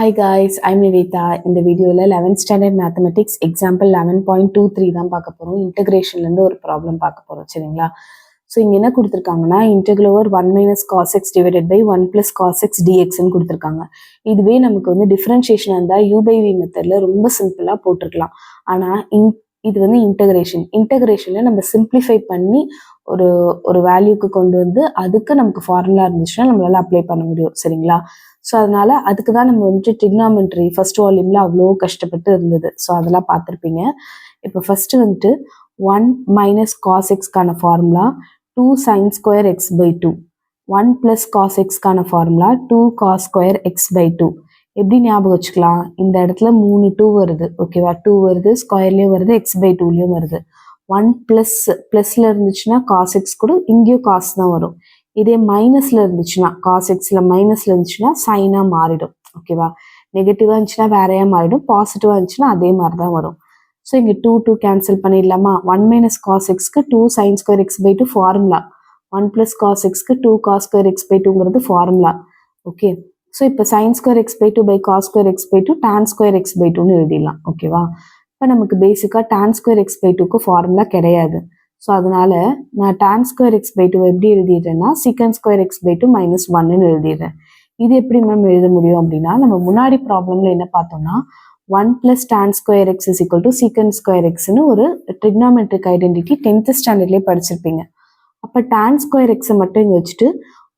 Hi guys, I'm Nivita. இந்த வீடியோவில் 11th standard mathematics example 11.23 தான் பார்க்க போகிறோம். இன்டகிரேஷன்லேருந்து ஒரு ப்ராப்ளம் பார்க்க போகிறோம், சரிங்களா? ஸோ இங்கே என்ன கொடுத்துருக்காங்கன்னா, integral over 1 minus cos x divided by 1 plus cos x டிஎக்ஸ்ன்னு கொடுத்துருக்காங்க. இதுவே நமக்கு வந்து டிஃப்ரென்ஷியேஷன் இருந்தால் யூ/வி மெத்தடில் ரொம்ப சிம்பிளாக போட்டிருக்கலாம். ஆனால் இது வந்து இன்டகிரேஷனில் நம்ம சிம்பிளிஃபை பண்ணி ஒரு ஒரு வேல்யூக்கு கொண்டு வந்து அதுக்கு நமக்கு ஃபார்முலா இருந்துச்சுன்னா நம்மளால அப்ளை பண்ண முடியும், சரிங்களா? ஸோ அதனால அதுக்கு தான் நம்ம வந்துட்டு ட்ரிக்னாமெட்ரி ஃபர்ஸ்ட் வால்யூம்ல அவ்வளோ கஷ்டப்பட்டு இருந்தது. ஸோ அதெல்லாம் பார்த்துருப்பீங்க. இப்போ ஃபர்ஸ்ட் வந்துட்டு 1 மைனஸ் காஸ் எக்ஸ்க்கான formula 2 sine square x by 2, 1 plus cos எக்ஸ்க்கான formula 2 cos square x by 2. எப்படி ஞாபகம் வச்சுக்கலாம்? இந்த இடத்துல 3 2 வருது, ஓகேவா? 2 வருது, ஸ்கொயர்லேயும் வருது, எக்ஸ் பை 2லேயும் வருது. 1 ப்ளஸ்ல இருந்துச்சுன்னா காஸ் எக்ஸ் கூட இங்கேயும் காசு தான் வரும். இதே மைனஸ்ல இருந்துச்சுன்னா காஸ் எக்ஸ்ல மைனஸ்ல இருந்துச்சுன்னா சைனா மாறிடும், ஓகேவா? நெகட்டிவா இருந்துச்சுன்னா வேறையா மாறிடும், பாசிட்டிவா இருந்துச்சுன்னா அதே மாதிரி தான் வரும். ஸோ இங்கே 2 2 கேன்சல் பண்ணிடலாமா? 1 மைனஸ் காஸ் எக்ஸ்க்கு 2 sine square x by 2 formula, 1 plus cos எக்ஸ்க்கு 2 காஸ் ஸ்கொயர் எக்ஸ் பை 2ங்கிறது ஃபார்முலா, ஓகே? ஸோ இப்போ sine square x by 2 by cos square x by 2 tan square x by 2ன்னு எழுதிடலாம், ஓகேவா? இப்போ நமக்கு பேசிக்காக டான் ஸ்கொயர் எக்ஸ் பை 2க்கு ஃபார்முலா கிடையாது. ஸோ அதனால நான் டான் ஸ்கொயர் எக்ஸ் பை 2 எப்படி எழுதிடுறேன்னா சீக்கன் ஸ்கொயர் எக்ஸ் பை 2 மைனஸ் 1ன்னு எழுதிடுறேன். இது எப்படி மேம் எழுத முடியும் அப்படின்னா, நம்ம முன்னாடி ப்ராப்ளம்ல என்ன பார்த்தோம்னா 1 plus Don square X is equal to சீக்கன் ஸ்கொயர் எக்ஸ்னு ஒரு ட்ரிக்னாமெட்ரிக் ஐடென்டிட்டி 10th ஸ்டாண்டர்ட்லேயே படிச்சிருப்பீங்க. அப்போ டான் ஸ்கொயர் எக்ஸை மட்டும் இங்கே வச்சுட்டு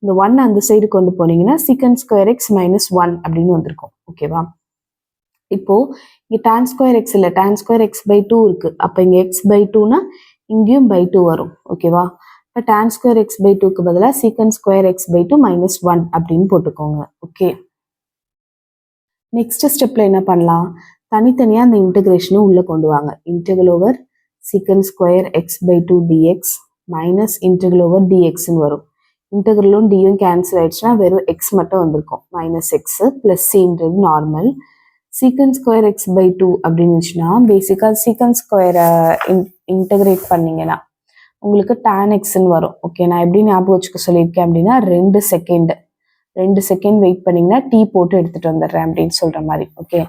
இந்த 1 அந்த சைடு கொண்டு போனீங்கன்னா சீக்கன் ஸ்கொயர் எக்ஸ் மைனஸ் 1 அப்படின்னு வந்திருக்கும், ஓகேவா? இப்போ இங்கே டான் ஸ்கொயர் எக்ஸ் இல்லை, டான் ஸ்கொயர் எக்ஸ் பை 2 இருக்கு. அப்போ இங்கே எக்ஸ் பை 2னா இங்கேயும் பை 2 வரும், ஓகேவா? இப்போ டான் ஸ்கொயர் எக்ஸ் பை 2க்கு பதிலாக சீக்கன் ஸ்கொயர் எக்ஸ் பை 2 மைனஸ் 1 அப்படின்னு போட்டுக்கோங்க, ஓகே? நெக்ஸ்ட் ஸ்டெப்ல என்ன பண்ணலாம்? தனித்தனியாக அந்த இன்டகிரேஷனை உள்ளே கொண்டு வாங்க. Integral over secant square x by 2 dx minus integral over டிஎக்ஸ்ன்னு வரும். இன்டெக்ரலும் டியும் கேன்சல் ஆயிடுச்சுன்னா வெறும் எக்ஸ் மட்டும் வந்திருக்கும், மைனஸ் எக்ஸ் பிளஸ் சின்றது normal. Secant square x by 2 அப்படின்னு இருந்துச்சுன்னா பேசிக்காக சீக்கன் ஸ்கொயரை இன்டகிரேட் பண்ணீங்கன்னா உங்களுக்கு டான் எக்ஸ்ன்னு வரும், ஓகே? நான் எப்படி ஞாபகம் வச்சுக்க சொல்லியிருக்கேன் அப்படின்னா 2 செகண்ட் வெயிட் பண்ணிங்கன்னா டீ போட்டு எடுத்துகிட்டு வந்துடுறேன் அப்படின்னு சொல்கிற மாதிரி, ஓகே?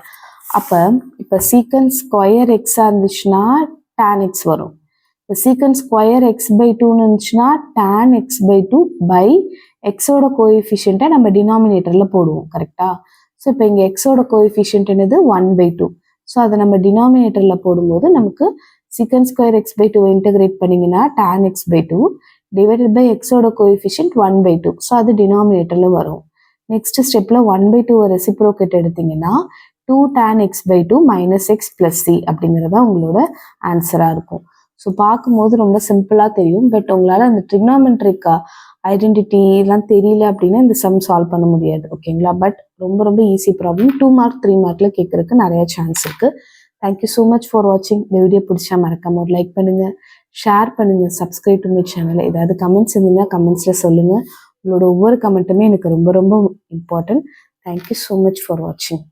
அப்போ இப்போ சீக்கன் ஸ்கொயர் எக்ஸாக இருந்துச்சுன்னா டான் எக்ஸ் வரும். இப்போ சீக்கன் ஸ்கொயர் எக்ஸ் பை 2ன்னு இருந்துச்சுன்னா டான் எக்ஸ் பை 2 பை எக்ஸோட கோஎஃபிஷியண்ட்டை நம்ம டினாமினேட்டரில் போடுவோம், கரெக்டாக? ஸோ இப்போ இங்கே எக்ஸோட கோஎஃபிஷியன்ட் என்னது 1 பை 2. ஸோ அதை நம்ம டினாமினேட்டரில் போடும்போது நமக்கு secant square x by 2 integrate பண்ணிங்கன்னா tan x by 2 divided by எக்ஸோட கோஎஃபிஷியன்ட் 1 பை 2. ஸோ அது டினாமினேட்டரில் வரும். நெக்ஸ்ட் ஸ்டெப்பில் 1 பை 2 ரெசிப்ரோகேட் எடுத்தீங்கன்னா 2 tan x by 2 minus x plus c அப்படிங்கிறதா உங்களோட ஆன்சராக இருக்கும். ஸோ பார்க்கும்போது ரொம்ப சிம்பிளாக தெரியும், பட் உங்களால் அந்த ட்ரிக்னாமெட்ரிக் ஐடென்டிட்டி எல்லாம் தெரியல அப்படின்னா இந்த சம் சால்வ் பண்ண முடியாது, ஓகேங்களா? பட் ரொம்ப ரொம்ப ஈஸி ப்ராப்ளம். 2 மார்க் 3 மார்க்ல கேட்கறதுக்கு நிறைய சான்ஸ் இருக்கு. தேங்க்யூ ஸோ மச் ஃபார் வாட்சிங். இந்த வீடியோ பிடிச்சா மறக்காம ஒரு லைக் பண்ணுங்க, ஷேர் பண்ணுங்க, சப்ஸ்கிரைப் டு மை சேனல். ஏதாவது கமெண்ட்ஸ் இருந்தீங்கன்னா கமெண்ட்ஸ்ல சொல்லுங்க. உங்களோட ஒவ்வொரு கமெண்ட்டுமே எனக்கு ரொம்ப ரொம்ப important. Thank you so much for வாட்சிங்.